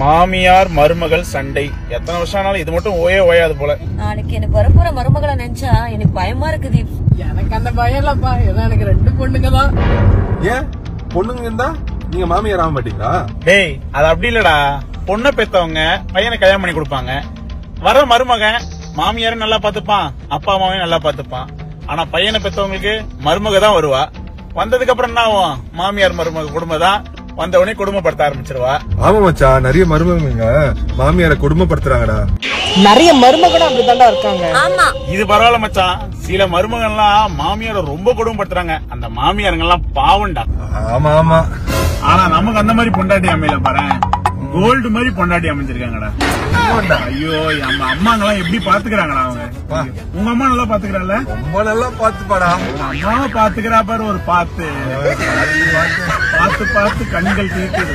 மாமியார் மருமகள் சண்டை எத்தனை வருஷம் ஆனாலும் இது மட்டும் ஓயாது போல. நாளைக்கு எனக்கு வரப்போற மருமகளை நினைச்சா எனக்கு பயமா இருக்குது. எனக்கு அந்த பயம் இல்லப்பா, ஏன்னா எனக்கு 2 பொண்ணுங்க தான். ஏன் பொண்ணுங்க இருந்தா நீங்க மாமியார் ஆக மாட்டீங்களா? டேய் அது அப்படி இல்லடா, பொண்ணை பெத்தவங்க பையனை கல்யாணம் பண்ணி கொடுப்பாங்க. வர மருமகன் மாமியாரும் நல்லா பாத்துப்பான், அப்பா அம்மாவையும் நல்லா பாத்துப்பான். ஆனா பையனை பெத்தவங்களுக்கு மருமக தான் வருவா. வந்ததுக்கு அப்புறம் என்ன ஆகும்? மாமியார் மருமக குடும்பம் தான் வந்தவனே குடும்பப்படுத்த ஆரம்பிச்சிருவா. ஆமா மச்சான், நிறைய மருமகங்க மாமியார குடும்பப்படுத்துறாங்கடா. நிறைய மருமகனும் அப்படித்தாண்டா இருக்காங்க. ஆமா இது பரவாயில்ல மச்சான், சில மருமகன்லாம் மாமியார ரொம்ப குடும்பப்படுத்துறாங்க. அந்த மாமியாருங்க எல்லாம் பாவண்டா. ஆமா ஆமா. ஆனா நமக்கு அந்த மாதிரி பொண்டாட்டி அமையல பாரு, கோல்டு மாதிரி பொண்டாட்டி அமைஞ்சிருக்காங்கடா. ஐயோ நம்ம அம்மாங்கெல்லாம் எப்படி பாத்துக்கிறாங்கடா அவங்க. உங்க அம்மா நல்லா பாத்துக்கிறாள்? ரொம்ப நல்லா பாத்துப்பாடா. அம்மாவை பாத்துக்கிறா பாரு, ஒரு பார்த்து பார்த்து கண்கள் தீர்க்குது.